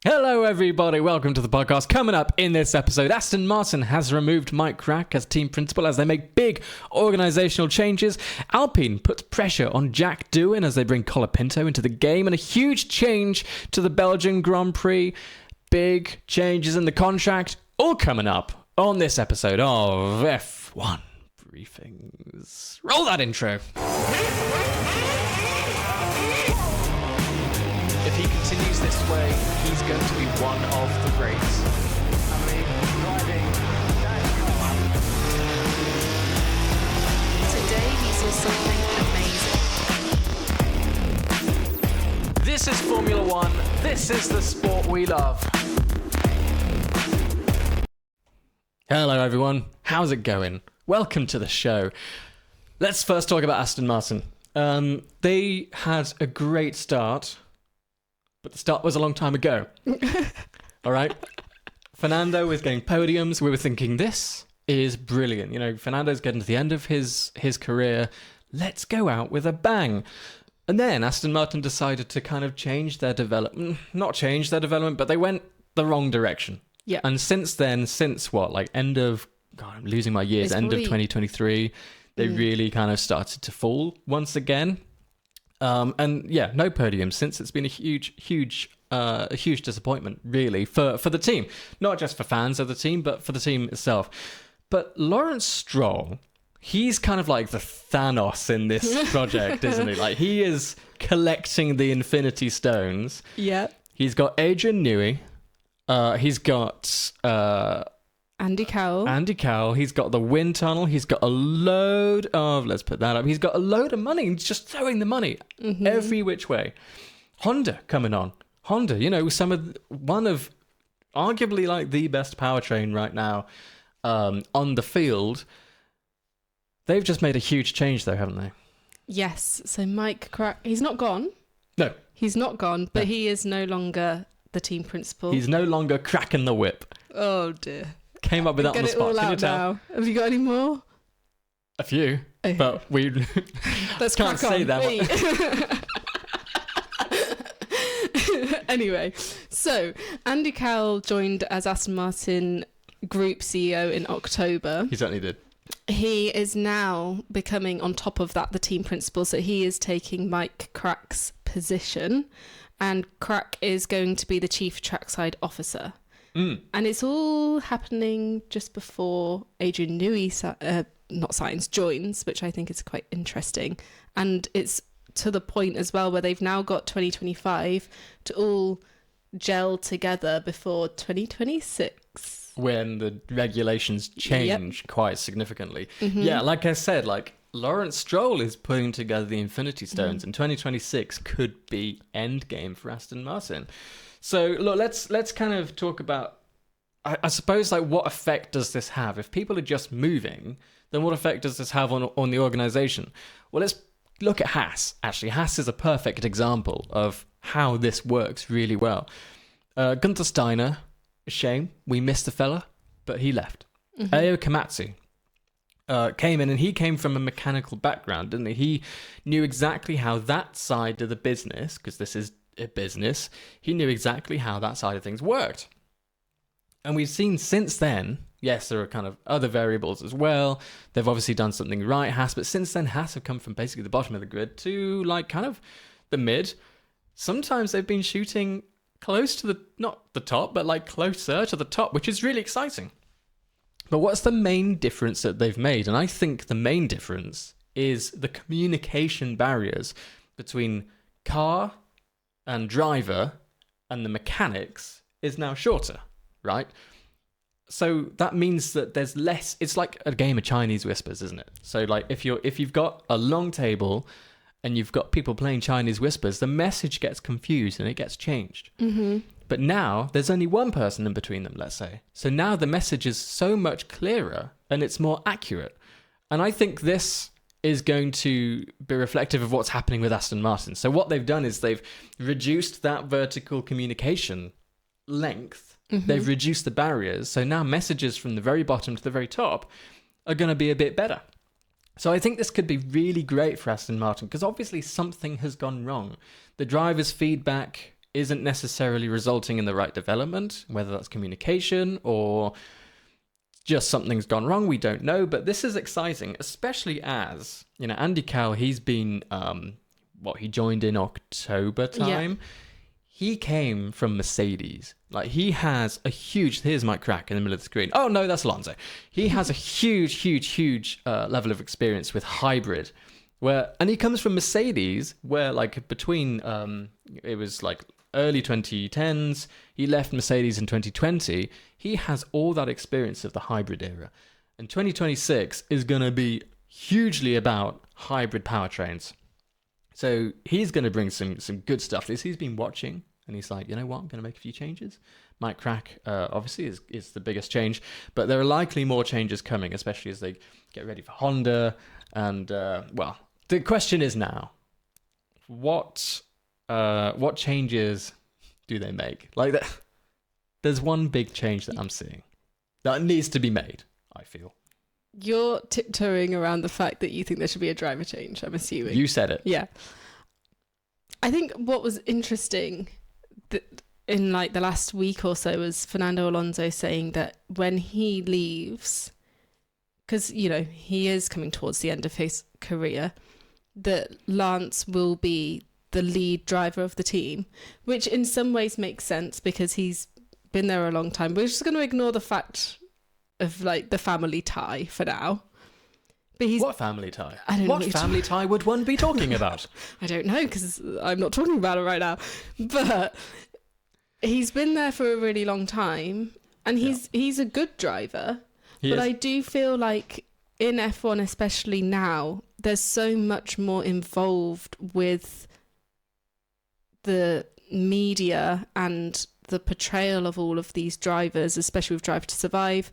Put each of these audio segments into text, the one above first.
Hello everybody, welcome to the podcast. Coming up in this episode, Aston Martin has removed Mike Krack as team principal as they make big organisational changes. Alpine puts pressure on Jack Doohan as they bring Colapinto into the game, and a huge change to the Belgian Grand Prix. Big changes in the contract, all coming up on this episode of F1 Briefings. Roll that intro. If he continues this way, he's going to be one of the greats. Today he saw something amazing. This is Formula One. This is the sport we love. Hello everyone, how's it going? Welcome to the show. Let's first talk about Aston Martin. They had a great start, but the start was a long time ago. All right? Fernando was getting podiums. We were thinking, this is brilliant. You know, Fernando's getting to the end of his career. Let's go out with a bang. And then Aston Martin decided to kind of change their development. Not change their development, but they went the wrong direction. Yeah. And since then, since what? Like end of... God, I'm losing my years. It's End probably... of 2023. They really kind of started to fall once again. And yeah, no podium since. It's been a huge disappointment, really, for the team. Not just for fans of the team, but for the team itself. But Lawrence Stroll, he's kind of like the Thanos in this project, isn't he? Like, he is collecting the Infinity Stones. Yeah. He's got Adrian Newey. He's got... Andy Cowell. He's got the wind tunnel. He's got a load of... Let's put that up. He's got a load of money. He's just throwing the money every which way. Honda coming on. Honda, you know, one of arguably like the best powertrain right now on the field. They've just made a huge change though, haven't they? Yes. So Mike Krack, he's not gone. No. He's not gone, but he is no longer the team principal. He's no longer cracking the whip. Oh dear. Came up with that on the spot. Get it all Can you out tell? now. Have you got any more? A few, Okay. but we Let's can't crack say on. that. Anyway, so Andy Cowell joined as Aston Martin Group CEO in October. He certainly did. He is now becoming, on top of that, the team principal. So he is taking Mike Krack's position, and Krack is going to be the chief trackside officer. And it's all happening just before Adrian Newey joins, which I think is quite interesting. And it's to the point as well where they've now got 2025 to all gel together before 2026. When the regulations change quite significantly. Yeah, like I said, like Lawrence Stroll is putting together the Infinity Stones, and 2026 could be endgame for Aston Martin. So look, let's kind of talk about, I suppose, like what effect does this have? If people are just moving, then what effect does this have on the organisation? Well, let's look at Haas. Actually, Haas is a perfect example of how this works really well. Gunther Steiner, a shame, we missed the fella, but he left. Ayo Komatsu came in, and he came from a mechanical background, didn't he? He knew exactly how that side of the business, because this is a business, he knew exactly how that side of things worked. And we've seen since then, yes, there are kind of other variables as well. They've obviously done something right, Haas, but since then, Haas have come from basically the bottom of the grid to like kind of the mid. Sometimes they've been shooting close to not the top, but like closer to the top, which is really exciting. But what's the main difference that they've made? And I think the main difference is the communication barriers between car and driver and the mechanics is now shorter, right? So that means that there's less. It's like a game of Chinese whispers, isn't it? So like if you've got a long table and you've got people playing Chinese whispers, the message gets confused and it gets changed. But now there's only one person in between them, let's say. So now the message is so much clearer and it's more accurate. And I think this is going to be reflective of what's happening with Aston Martin. So what they've done is they've reduced that vertical communication length. They've reduced the barriers. So now messages from the very bottom to the very top are going to be a bit better. So I think this could be really great for Aston Martin because obviously something has gone wrong. The driver's feedback isn't necessarily resulting in the right development, whether that's communication or just something's gone wrong, we don't know. But this is exciting, especially as, Andy Cowell, he's been, he joined in October time. Yeah. He came from Mercedes. Like, he has a huge... Here's Mike Krack in the middle of the screen. Oh, no, that's Alonso. He has a huge level of experience with hybrid. And he comes from Mercedes, where, like, between... it was, like, early 2010s. He left Mercedes in 2020. He has all that experience of the hybrid era. And 2026 is going to be hugely about hybrid powertrains. So he's going to bring some good stuff. He's been watching, and he's like, you know what, I'm going to make a few changes. Mike Krack, obviously, is the biggest change, but there are likely more changes coming, especially as they get ready for Honda. And, the question is now, what changes do they make? Like, there's one big change that I'm seeing that needs to be made, I feel. You're tiptoeing around the fact that you think there should be a driver change, I'm assuming. You said it. Yeah. I think what was interesting in like the last week or so was Fernando Alonso saying that when he leaves, because, he is coming towards the end of his career, that Lance will be the lead driver of the team, which in some ways makes sense because he's been there a long time. We're just going to ignore the fact of like the family tie for now. But what family tie? I don't know what family tie would one be talking about? I don't know, because I'm not talking about it right now. But he's been there for a really long time, and he's a good driver. But I do feel like in F1, especially now, there's so much more involved with the media and the portrayal of all of these drivers, especially with Drive to Survive.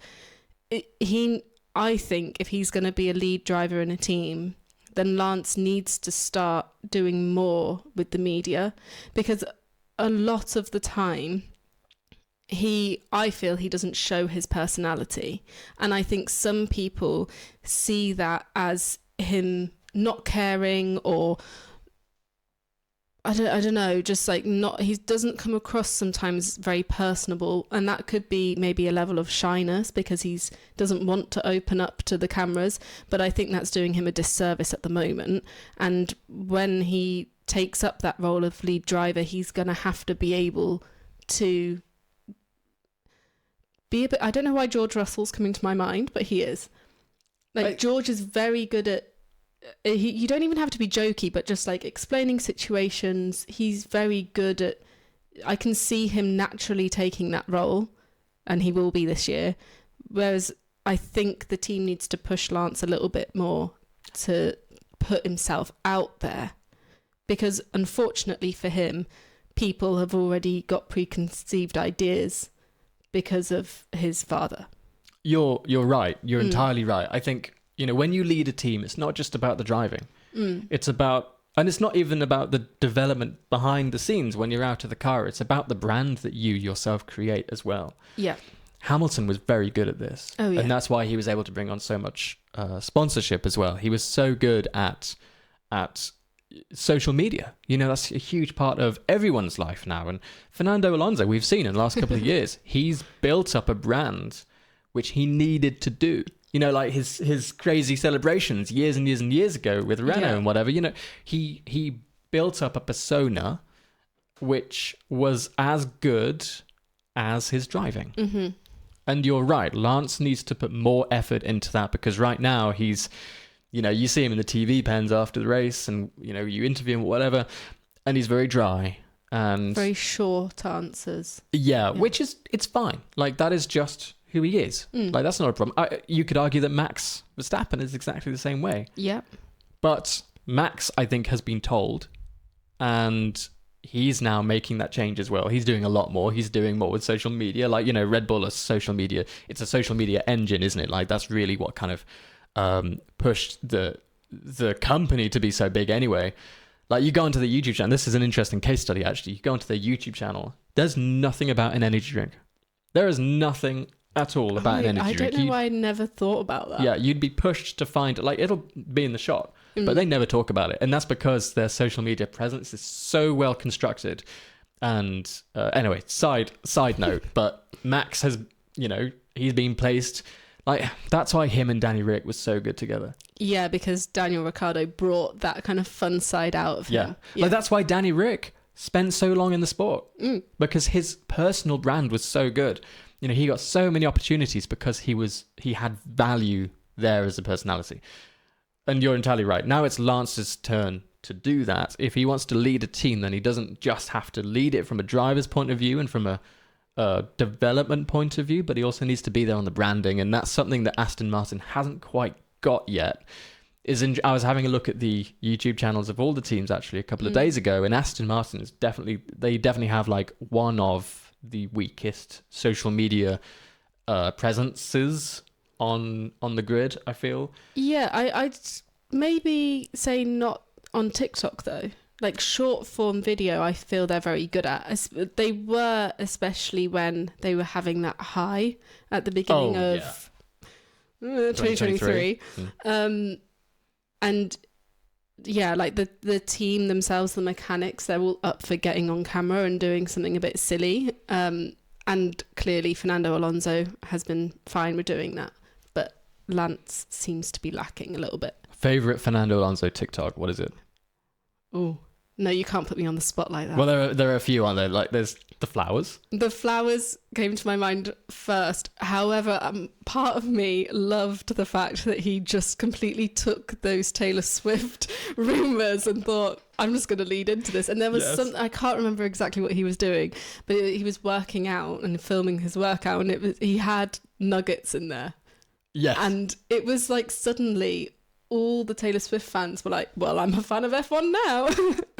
I think if he's going to be a lead driver in a team, then Lance needs to start doing more with the media, because a lot of the time I feel he doesn't show his personality, and I think some people see that as him not caring, or I don't know, just like he doesn't come across sometimes very personable, and that could be maybe a level of shyness because he doesn't want to open up to the cameras, but I think that's doing him a disservice at the moment. And when he takes up that role of lead driver, he's going to have to be able to be a bit... I don't know why George Russell's coming to my mind, but he is. George is very good at... you don't even have to be jokey, but just like explaining situations. He's very good at... I can see him naturally taking that role, and he will be this year. Whereas I think the team needs to push Lance a little bit more to put himself out there, because unfortunately for him, people have already got preconceived ideas because of his father. You're right. You're entirely right. I think, when you lead a team, it's not just about the driving. It's about, and it's not even about the development behind the scenes when you're out of the car. It's about the brand that you yourself create as well. Yeah. Hamilton was very good at this. Oh, yeah. And that's why he was able to bring on so much sponsorship as well. He was so good at social media. That's a huge part of everyone's life now. And Fernando Alonso, we've seen in the last couple of years, he's built up a brand which he needed to do. Like his crazy celebrations years and years and years ago with Renault and whatever. He built up a persona which was as good as his driving. Mm-hmm. And you're right, Lance needs to put more effort into that, because right now he's, you see him in the TV pens after the race, and you interview him or whatever, and he's very dry and very short answers. Yeah, which is, it's fine. Like, that is just who he is. Like, that's not a problem. You could argue that Max Verstappen is exactly the same way. Yeah. But Max, I think, has been told, and he's now making that change as well. He's doing a lot more. He's doing more with social media. Like, Red Bull is social media. It's a social media engine, isn't it? Like, that's really what kind of pushed the company to be so big anyway. Like, you go onto the YouTube channel. This is an interesting case study, actually. You go onto their YouTube channel. There's nothing about an energy drink. There is nothing at all about an energy drink. I don't know why I never thought about that. Yeah, you'd be pushed to find, like, it'll be in the shot, but they never talk about it. And that's because their social media presence is so well constructed. And anyway, side note, but Max has, he's been placed, like, that's why him and Danny Rick was so good together. Yeah, because Daniel Ricciardo brought that kind of fun side out of him. Yeah. Like, that's why Danny Rick spent so long in the sport, because his personal brand was so good. He got so many opportunities because he had value there as a personality. And you're entirely right. Now it's Lance's turn to do that. If he wants to lead a team, then he doesn't just have to lead it from a driver's point of view and from a development point of view, but he also needs to be there on the branding. And that's something that Aston Martin hasn't quite got yet. I was having a look at the YouTube channels of all the teams actually a couple of days ago, and Aston Martin is definitely have like one of the weakest social media presences on the grid, I feel. Yeah, I'd maybe say not on TikTok though. Like short form video, I feel they're very good at. They were, especially when they were having that high at the beginning of 2023. And yeah, like the team themselves, the mechanics, they're all up for getting on camera and doing something a bit silly. And clearly Fernando Alonso has been fine with doing that. But Lance seems to be lacking a little bit. Favorite Fernando Alonso TikTok, what is it? Oh, no, you can't put me on the spot like that. Well, there are a few, aren't there? Like, there's the flowers. The flowers came to my mind first. However, part of me loved the fact that he just completely took those Taylor Swift rumours and thought, I'm just going to lead into this. And there was I can't remember exactly what he was doing, but he was working out and filming his workout, and he had nuggets in there. Yes. And it was like suddenly all the Taylor Swift fans were like, well, I'm a fan of F1 now.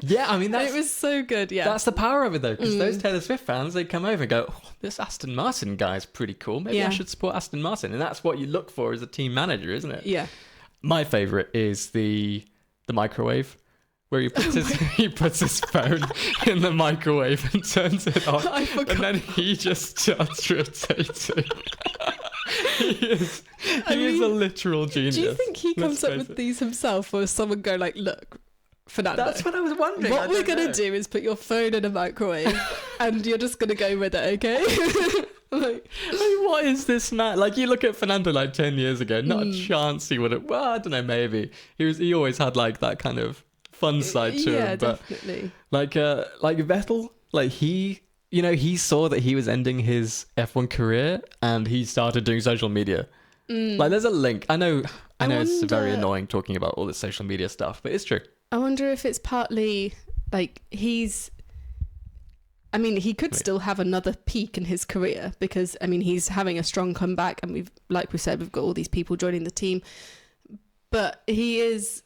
Yeah, I mean, it was so good, yeah. That's the power of it, though, because those Taylor Swift fans, they come over and go, oh, this Aston Martin guy is pretty cool. Maybe I should support Aston Martin. And that's what you look for as a team manager, isn't it? Yeah. My favourite is the microwave, where he puts his phone in the microwave and turns it on. I forgot. And then he just starts rotating. He is a literal genius. Do you think he comes up with these himself, or does someone go like, look, Fernando, that's what I was wondering. What we're going to do is put your phone in a microwave and you're just going to go with it, okay? like, what is this man? Like, you look at Fernando like 10 years ago, not a chance he would have, well, I don't know, maybe. He always had like that kind of fun side to him. Yeah, but definitely. Like Vettel, like he saw that he was ending his F1 career and he started doing social media. Like, there's a link. I know it's very annoying talking about all this social media stuff, but it's true. I wonder if it's partly like he could still have another peak in his career because, he's having a strong comeback and we've said, we've got all these people joining the team, but he's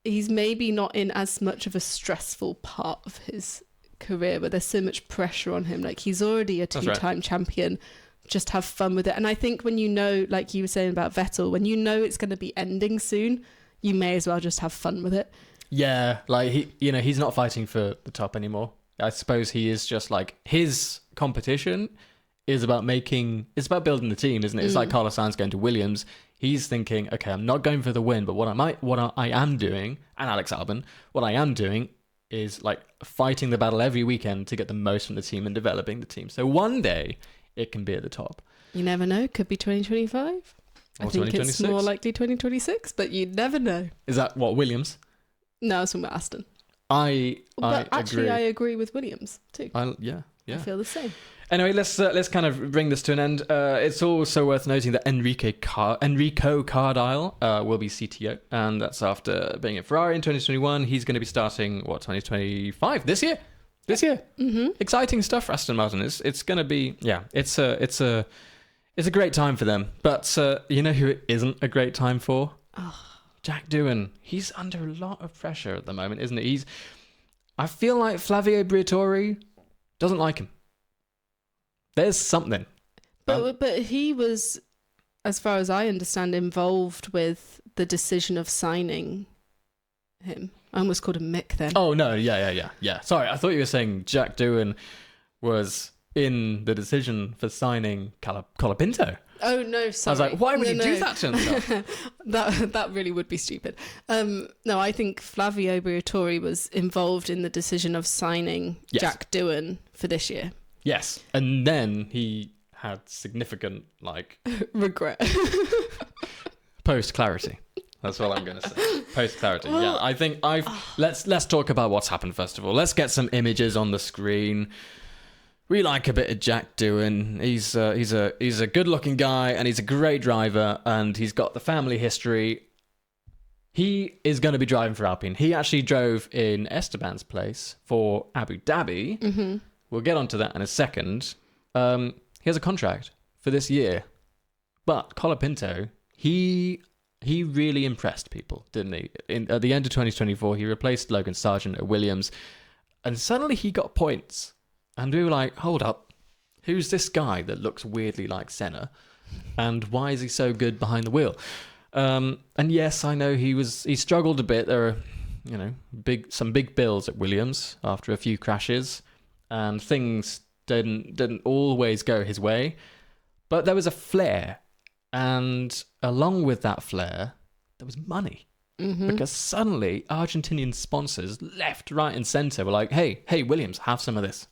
maybe not in as much of a stressful part of his career where there's so much pressure on him. Like, he's already a two-time champion. Just have fun with it. And I think when like you were saying about Vettel, when it's going to be ending soon, you may as well just have fun with it. Yeah, like he's not fighting for the top anymore. I suppose he is just like, his competition is about building the team, isn't it? It's like Carlos Sainz going to Williams. He's thinking, okay, I'm not going for the win, but what I am doing, and Alex Albon, what I am doing is like fighting the battle every weekend to get the most from the team and developing the team. So one day it can be at the top. You never know. Could be 2025. I think it's more likely 2026, but you never know. Is that what, Williams? No, I was talking about Aston. I agree with Williams too. Yeah. I feel the same. Anyway, let's kind of bring this to an end. It's also worth noting that Enrico Cardile will be CTO, and that's after being at Ferrari in 2021. He's going to be starting 2025 this year. Mm-hmm. Exciting stuff for Aston Martin. It's going to be it's a great time for them. But you know who it isn't a great time for? Oh. Jack Doohan. He's under a lot of pressure at the moment, isn't he? I feel like Flavio Briatore doesn't like him. There's something. But he was, as far as I understand, involved with the decision of signing him. I almost called him Mick then. Oh, no. Yeah. Sorry, I thought you were saying Jack Doohan was in the decision for signing Colapinto. Oh, no, sorry. I was like, why would he do that to himself? that really would be stupid. No, I think Flavio Briatore was involved in the decision of signing Jack Doohan for this year. Yes. And then he had significant, regret. post-clarity. That's what I'm going to say. Post-clarity. Well, yeah, I think let's talk about what's happened first of all. Let's get some images on the screen. We like a bit of Jack Doohan. He's a good-looking guy, and he's a great driver, and he's got the family history. He is going to be driving for Alpine. He actually drove in Esteban's place for Abu Dhabi. Mm-hmm. We'll get onto that in a second. He has a contract for this year, but Colapinto, he really impressed people, didn't he? At the end of 2024, he replaced Logan Sargent at Williams, and suddenly he got points. And we were like, hold up, who's this guy that looks weirdly like Senna? And why is he so good behind the wheel? And yes, I know he struggled a bit. There are, some big bills at Williams after a few crashes, and things didn't always go his way. But there was a flair, and along with that flair, there was money. Mm-hmm. Because suddenly Argentinian sponsors left, right, and centre were like, hey, Williams, have some of this.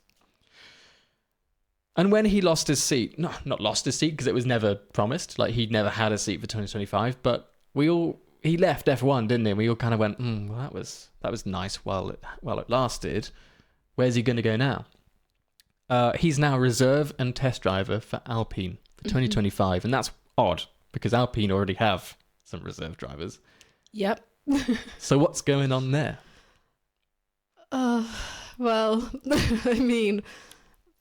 And when he lost his seat, not lost his seat because it was never promised, he'd never had a seat for 2025, but he left F1, didn't he? We all kind of went, well, that was nice while it lasted. Where's he going to go now? He's now reserve and test driver for Alpine for 2025, and that's odd because Alpine already have some reserve drivers. Yep. So what's going on there? Well, I mean,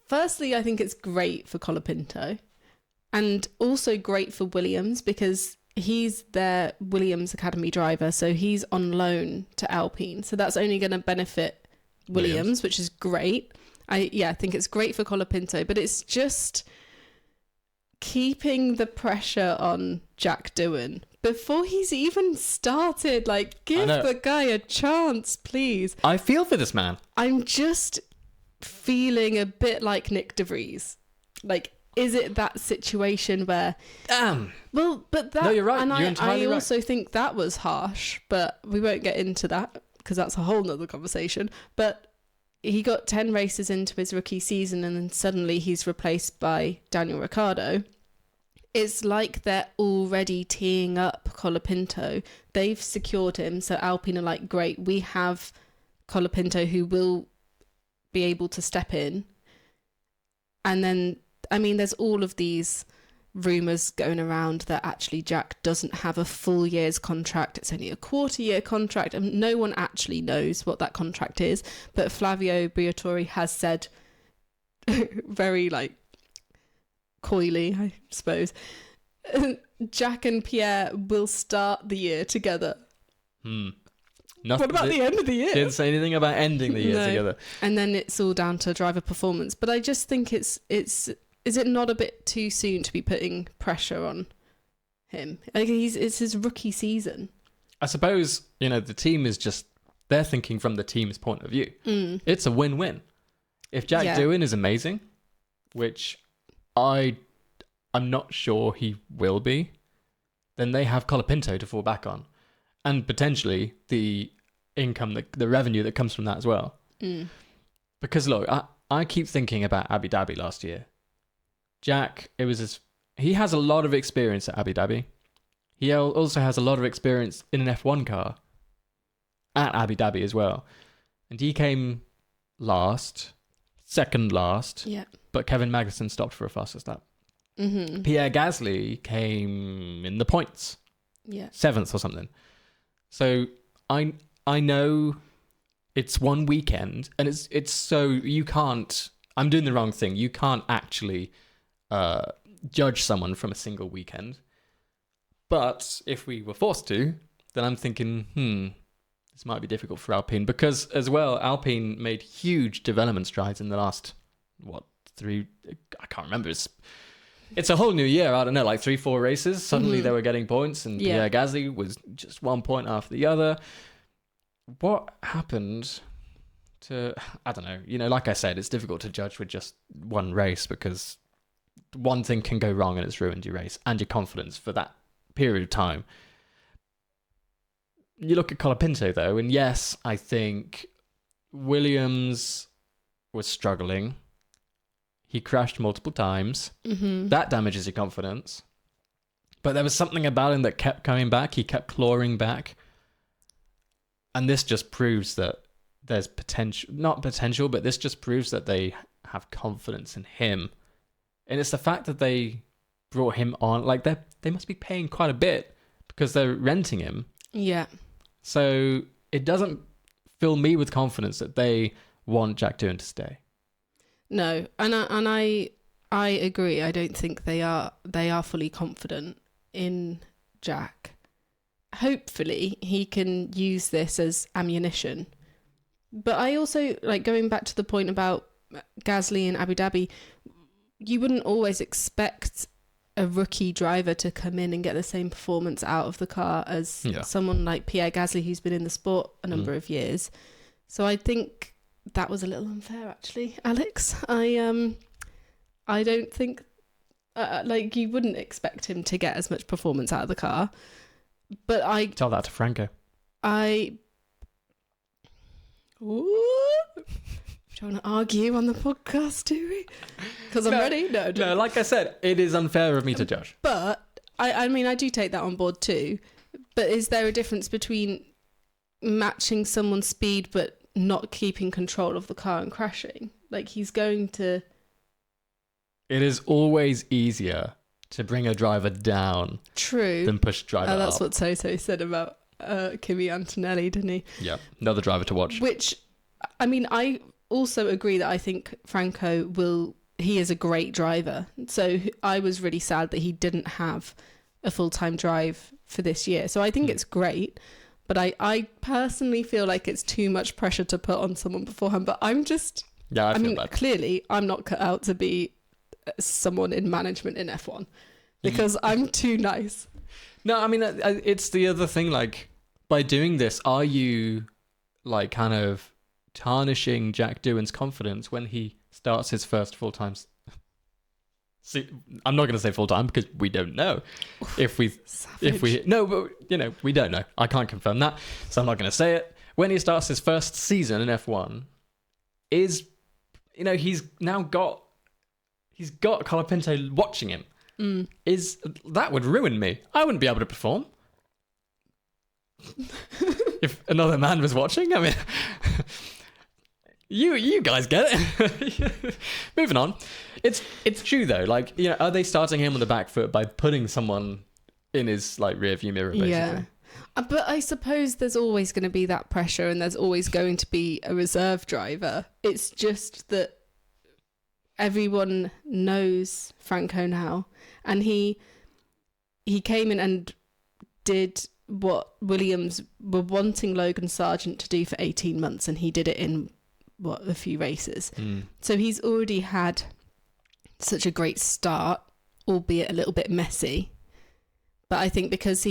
firstly, I think it's great for Colapinto and also great for Williams because he's their Williams Academy driver, so he's on loan to Alpine. So that's only going to benefit Williams, which is great. I think it's great for Colapinto, but it's just keeping the pressure on Jack Doohan before he's even started. Give the guy a chance, please. I feel for this man. I'm just feeling a bit like Nick De Vries. Is it that situation where... Damn. Well, but that... No, you're right. And you're entirely I right. also think that was harsh, but we won't get into that because that's a whole nother conversation. But he got 10 races into his rookie season and then suddenly he's replaced by Daniel Ricciardo. It's like they're already teeing up Colapinto. They've secured him, so Alpine are like, great, we have Colapinto who will be able to step in. And then, I mean, there's all of these rumours going around that actually Jack doesn't have a full year's contract. It's only a quarter-year contract, and no one actually knows what that contract is. But Flavio Briatore has said very, coyly, I suppose, Jack and Pierre will start the year together. What about the end of the year? Didn't say anything about ending the year together. And then it's all down to driver performance. But I just think is it not a bit too soon to be putting pressure on him? It's his rookie season. I suppose, the team is just, they're thinking from the team's point of view. It's a win-win. If Jack Doohan is amazing, which I'm not sure he will be, then they have Colapinto to fall back on. And potentially the income, the revenue that comes from that as well. Because look, I keep thinking about Abu Dhabi last year. Jack, he has a lot of experience at Abu Dhabi. He also has a lot of experience in an F1 car at Abu Dhabi as well. And he came second last. Yeah. But Kevin Magnussen stopped for a faster lap. Mm-hmm. Pierre Gasly came in the points. Yeah. 7th or something. So I know it's one weekend, and it's so you can't. I'm doing the wrong thing. You can't actually judge someone from a single weekend. But if we were forced to, then I'm thinking, this might be difficult for Alpine because as well, Alpine made huge development strides in the last 3. I can't remember. It's a whole new year. I don't know, 3-4 races. Suddenly they were getting points, and Pierre Gasly was just 1 point after the other. What happened to... I don't know. Like I said, it's difficult to judge with just one race because one thing can go wrong and it's ruined your race and your confidence for that period of time. You look at Colapinto, though, and yes, I think Williams was struggling. He crashed multiple times. That damages your confidence. But there was something about him that kept coming back. He kept clawing back. And this just proves that there's potential, not potential, but this just proves that they have confidence in him. And it's the fact that they brought him on, like they must be paying quite a bit because they're renting him. Yeah. So it doesn't fill me with confidence that they want Jack Doohan to stay. No, and I agree. I don't think they are fully confident in Jack. Hopefully he can use this as ammunition. But I also, like, going back to the point about Gasly and Abu Dhabi, you wouldn't always expect a rookie driver to come in and get the same performance out of the car as someone like Pierre Gasly, who's been in the sport a number of years. So I think that was a little unfair, actually, Alex. I don't think like you wouldn't expect him to get as much performance out of the car. But I tell that to Franco. Trying to argue on the podcast, do we? Because I'm ready. No, like I said, it is unfair of me to judge. But I mean, I do take that on board too. But is there a difference between matching someone's speed but not keeping control of the car and crashing? Like, he's going to. It is always easier to bring a driver down. True. Than push driver up. That's what Toto said about Kimi Antonelli, didn't he? Yeah, another driver to watch. Which, I mean, I also agree that I think Franco he is a great driver. So I was really sad that he didn't have a full-time drive for this year. So I think it's great, but I personally feel like it's too much pressure to put on someone beforehand. But I'm just, I mean, bad. Clearly I'm not cut out to be someone in management in F1 because I'm too nice. No, I mean, it's the other thing, like, by doing this, are you, like, kind of tarnishing Jack Doohan's confidence when he starts his first full-time... See, I'm not going to say full-time because we don't know. No, but, you know, we don't know. I can't confirm that, so I'm not going to say it. When he starts his first season in F1, he's got Colapinto watching him. That would ruin me. I wouldn't be able to perform if another man was watching. I mean, you guys get it. Moving on. It's true though. Like, you know, are they starting him on the back foot by putting someone in his, like, rear view mirror, basically? Yeah. But I suppose there's always going to be that pressure, and there's always going to be a reserve driver. It's just that everyone knows Franco now, and he came in and did what Williams were wanting Logan Sargent to do for 18 months, and he did it in a few races. So he's already had such a great start, albeit a little bit messy. But I think because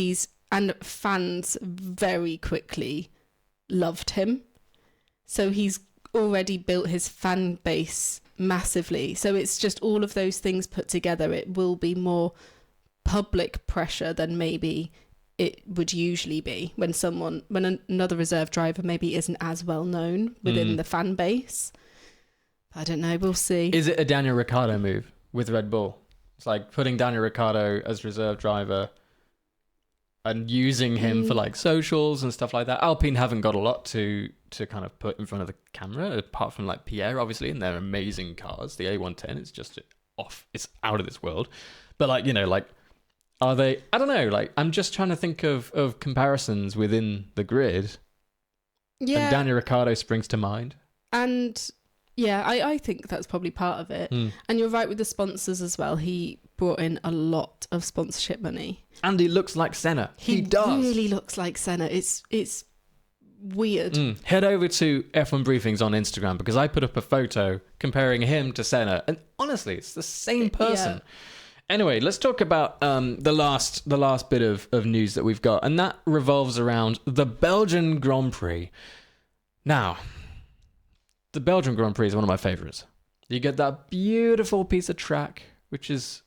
and fans very quickly loved him, so he's already built his fan base massively. So it's just all of those things put together. It will be more public pressure than maybe it would usually be when another reserve driver maybe isn't as well known within the fan base. I don't know, we'll see. Is it a Daniel Ricciardo move with Red Bull? It's like putting Daniel Ricciardo as reserve driver and using him for, like, socials and stuff like that. Alpine haven't got a lot to kind of put in front of the camera, apart from, like, Pierre, obviously, and their amazing cars. The A110 is just it's out of this world. But, like, you know, like, are they... I don't know, like, I'm just trying to think of comparisons within the grid. Yeah. And Daniel Ricciardo springs to mind. And, yeah, I think that's probably part of it. And you're right with the sponsors as well. He brought in a lot of sponsorship money. And he looks like Senna. He does. He really looks like Senna. It's weird. Head over to F1 Briefings on Instagram, because I put up a photo comparing him to Senna, and honestly, it's the same person. Yeah. Anyway, let's talk about the last bit of news that we've got, and that revolves around the Belgian Grand Prix. Now, the Belgian Grand Prix is one of my favourites. You get that beautiful piece of track, which is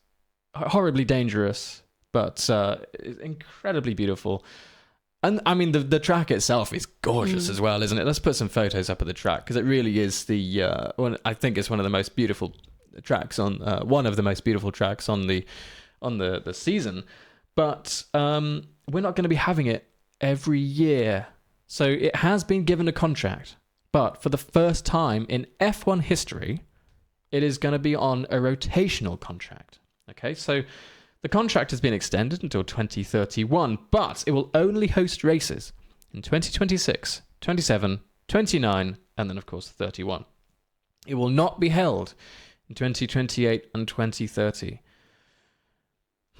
horribly dangerous, but incredibly beautiful. And I mean, the track itself is gorgeous as well, isn't it? Let's put some photos up of the track, because it really is I think it's one of the most beautiful tracks on one of the most beautiful tracks on the season, but we're not going to be having it every year. So it has been given a contract, but for the first time in F1 history, it is going to be on a rotational contract. Okay, so the contract has been extended until 2031, but it will only host races in 2026, 27, 29, and then of course 31. It will not be held in 2028 and 2030.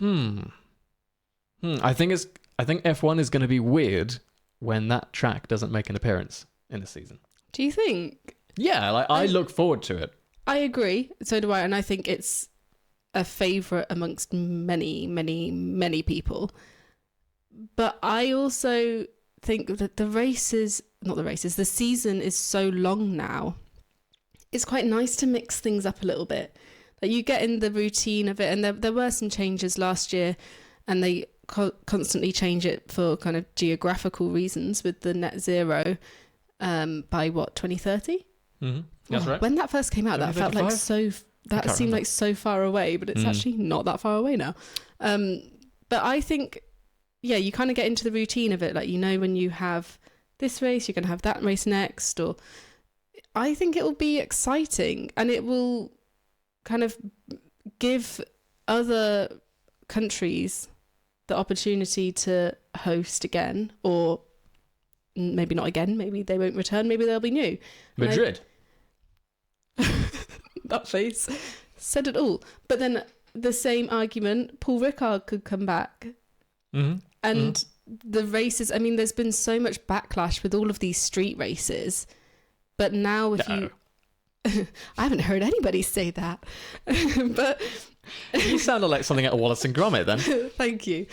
I think F1 is going to be weird when that track doesn't make an appearance in the season. Do you think? Yeah, like I look forward to it. I agree. So do I, and I think it's a favourite amongst many, many, many people. But I also think that the season is so long now. It's quite nice to mix things up a little bit. Like you get in the routine of it, and there were some changes last year, and they constantly change it for kind of geographical reasons with the net zero by 2030. That's right. When that first came out, that felt like that seemed like so far away, but it's actually not that far away now. But I think, yeah, you kind of get into the routine of it. Like, you know, when you have this race, you're going to have that race next, or I think it will be exciting, and it will kind of give other countries the opportunity to host again, or maybe not again, maybe they won't return, maybe they'll be new. Madrid. That face said it all. But then the same argument, Paul Ricard could come back. And the races, I mean, there's been so much backlash with all of these street races, but now I haven't heard anybody say that. But you sounded like something at Wallace and Gromit then. Thank you.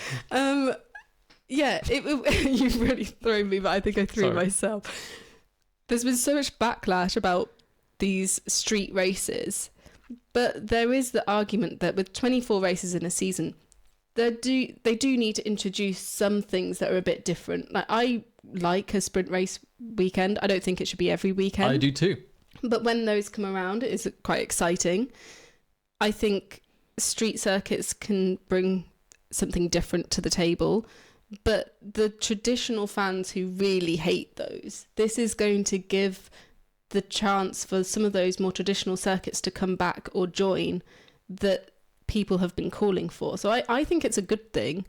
Yeah, you've really thrown me, but I think I threw myself. There's been so much backlash about these street races, but there is the argument that with 24 races in a season, they do need to introduce some things that are a bit different. Like, I like a sprint race weekend. I don't think it should be every weekend. I do too. But when those come around, it is quite exciting. I think street circuits can bring something different to the table, but the traditional fans who really hate those, this is going to give the chance for some of those more traditional circuits to come back or join that people have been calling for. So I think it's a good thing.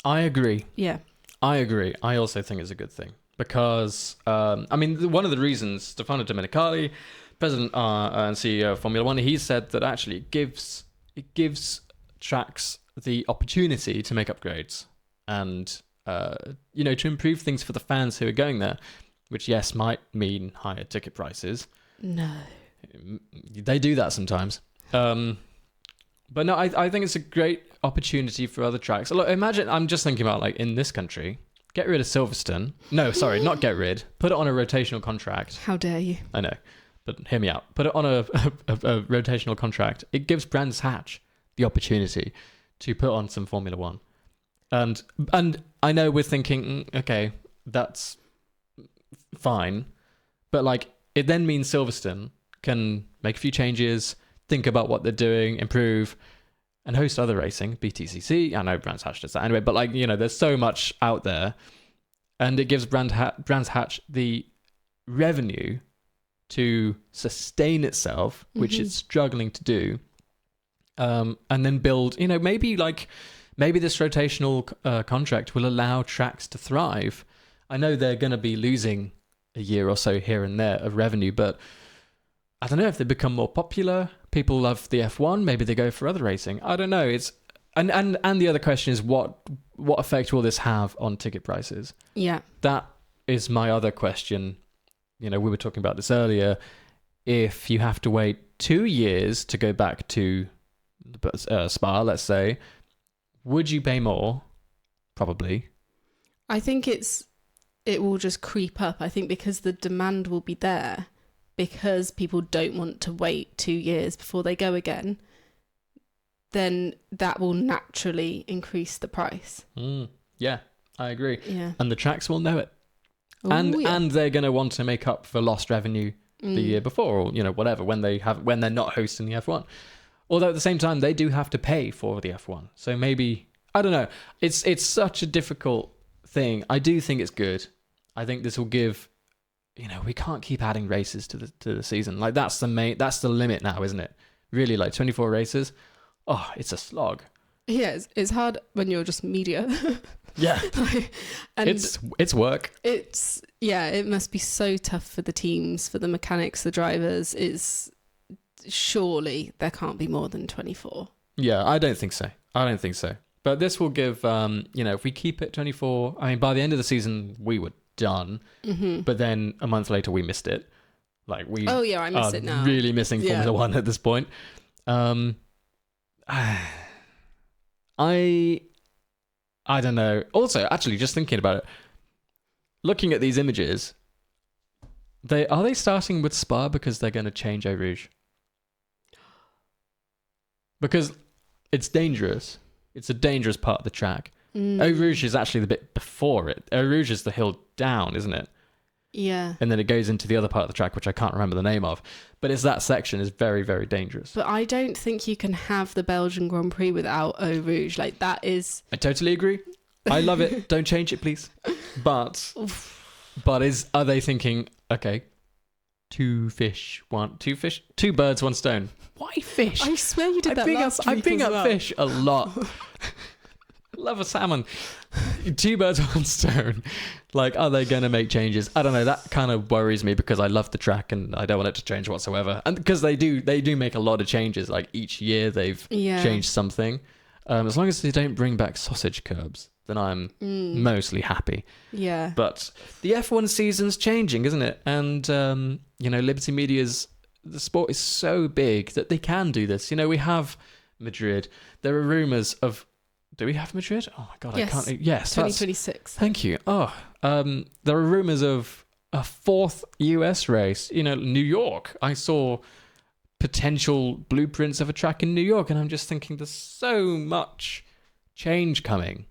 I agree. Yeah. I agree. I also think it's a good thing because, I mean, one of the reasons Stefano Domenicali, president and CEO of Formula One, he said that actually it gives tracks the opportunity to make upgrades and, to improve things for the fans who are going there, which, yes, might mean higher ticket prices. No. They do that sometimes. But no, I think it's a great opportunity for other tracks. Look, imagine, I'm just thinking about, like, in this country, get rid of Silverstone. No, sorry, not get rid. Put it on a rotational contract. How dare you? I know, but hear me out. Put it on a rotational contract. It gives Brands Hatch the opportunity to put on some Formula One. And I know we're thinking, okay, that's fine. But, like, it then means Silverstone can make a few changes, think about what they're doing, improve, and host other racing, BTCC. I know Brands Hatch does that anyway, but, like, there's so much out there, and it gives Brands Hatch the revenue to sustain itself, which it's struggling to do, and then build, maybe this rotational contract will allow tracks to thrive. I know they're going to be losing a year or so here and there of revenue, but I don't know if they become more popular. People love the F1. Maybe they go for other racing. I don't know. It's and the other question is what effect will this have on ticket prices? Yeah, that is my other question. We were talking about this earlier. If you have to wait 2 years to go back to Spa, let's say, would you pay more? Probably. I think it will just creep up. I think because the demand will be there, because people don't want to wait 2 years before they go again, then that will naturally increase the price. Yeah, I agree. Yeah. And the tracks will know it. Ooh, and they're going to want to make up for lost revenue the year before, or whatever, when they're not hosting the F1. Although at the same time they do have to pay for the F1, so maybe, I don't know. It's such a difficult thing. I do think it's good. I think this will give. We can't keep adding races to the season. Like that's the limit now, isn't it? Really, like 24 races. Oh, it's a slog. Yeah, it's hard when you're just media. Yeah. And it's work. It must be so tough for the teams, for the mechanics, the drivers. Surely there can't be more than 24. Yeah, I don't think so. But this will give, if we keep it 24, I mean, by the end of the season, we were done. Mm-hmm. But then a month later, we missed it. Like I miss it now. Really missing Formula One at this point. I don't know. Also, actually, just thinking about it, looking at these images, are they starting with Spa because they're going to change Eau Rouge? Because it's dangerous. It's a dangerous part of the track. Eau Rouge is actually the bit before it. Eau Rouge is the hill down, isn't it? Yeah. And then it goes into the other part of the track, which I can't remember the name of. But it's that section is very, very dangerous. But I don't think you can have the Belgian Grand Prix without Eau Rouge. Like, that is... I totally agree. I love it. Don't change it, please. But are they thinking, okay, two birds, one stone? Why fish? I swear you did that last week. I bring up fish a lot. Love a salmon. Two birds, one stone. Like, are they going to make changes? I don't know. That kind of worries me because I love the track and I don't want it to change whatsoever. And because they do make a lot of changes. Like each year they've changed something. As long as they don't bring back sausage curbs, then I'm mostly happy. Yeah. But the F1 season's changing, isn't it? And, Liberty Media's, the sport is so big that they can do this. We have Madrid. There are rumours of... Do we have Madrid? Oh my God, yes. I can't... Yes. 2026. Thank you. Oh, there are rumours of a fourth US race. New York. I saw potential blueprints of a track in New York, and I'm just thinking there's so much change coming.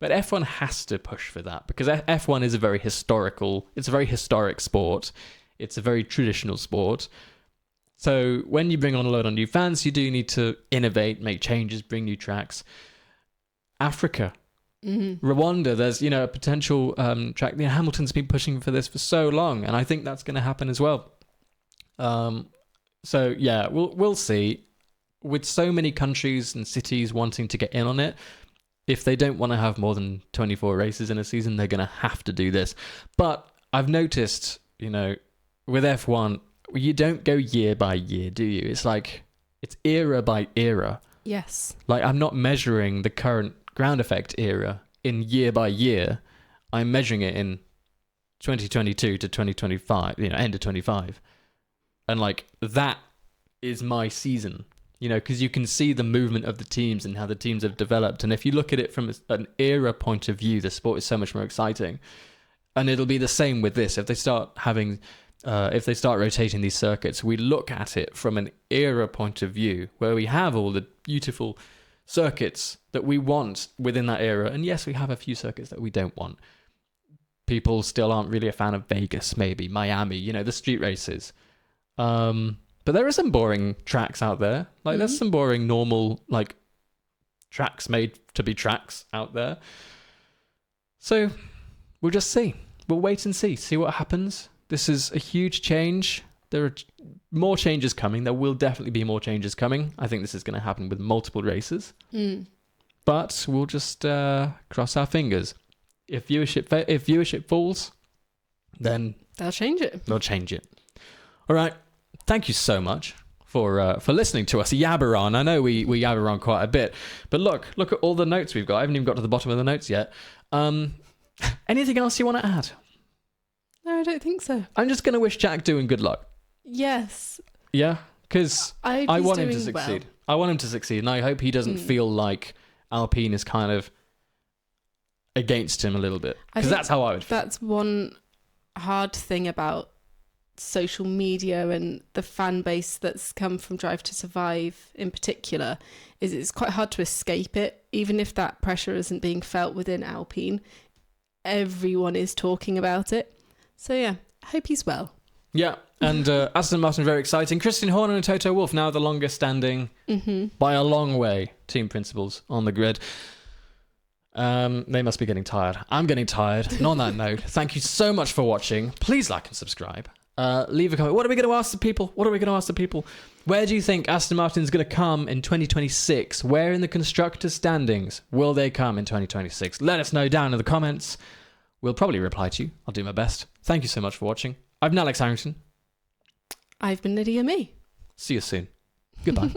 But F1 has to push for that because F1 is a very historic sport. It's a very traditional sport. So when you bring on a load of new fans, you do need to innovate, make changes, bring new tracks. Africa, Rwanda, there's a potential track. Hamilton's been pushing for this for so long, and I think that's going to happen as well. So yeah, we'll see. With so many countries and cities wanting to get in on it, if they don't want to have more than 24 races in a season, they're going to have to do this. But I've noticed, with F1, you don't go year by year, do you? It's like it's era by era. Yes. Like I'm not measuring the current ground effect era in year by year. I'm measuring it in 2022 to 2025, end of 25. And like that is my season, because you can see the movement of the teams and how the teams have developed. And if you look at it from an era point of view, the sport is so much more exciting. And it'll be the same with this. If they start rotating these circuits, we look at it from an era point of view where we have all the beautiful circuits that we want within that era. And yes, we have a few circuits that we don't want. People still aren't really a fan of Vegas, maybe Miami, the street races. But there are some boring tracks out there. Like there's some boring normal like tracks made to be tracks out there. So we'll just see. We'll wait and see what happens. This is a huge change. There are more changes coming. There will definitely be more changes coming. I think this is going to happen with multiple races. But we'll just cross our fingers. If viewership falls, then they'll change it. All right. Thank you so much for listening to us yabber on. I know we yabber on quite a bit, but look at all the notes we've got. I haven't even got to the bottom of the notes yet. Anything else you want to add? No, I don't think so. I'm just going to wish Jack Doohan good luck. Yes. Yeah, because I want him to succeed. Well. I want him to succeed, and I hope he doesn't feel like Alpine is kind of against him a little bit, because that's how I would feel. That's one hard thing about social media and the fan base that's come from Drive to Survive in particular, is it's quite hard to escape it. Even if that pressure isn't being felt within Alpine, everyone is talking about it. So yeah, I hope he's well. Yeah, and Aston Martin, very exciting. Christian Horner and Toto Wolff, now the longest standing, by a long way, team principals on the grid. They must be getting tired. I'm getting tired. And on that note, thank you so much for watching. Please like and subscribe. Leave a comment. What are we going to ask the people? Where do you think Aston Martin's going to come in 2026? Where in the constructors' standings will they come in 2026? Let us know down in the comments. We'll probably reply to you. I'll do my best. Thank you so much for watching. I've been Alex Harrington. I've been Lydia Mee. See you soon. Goodbye.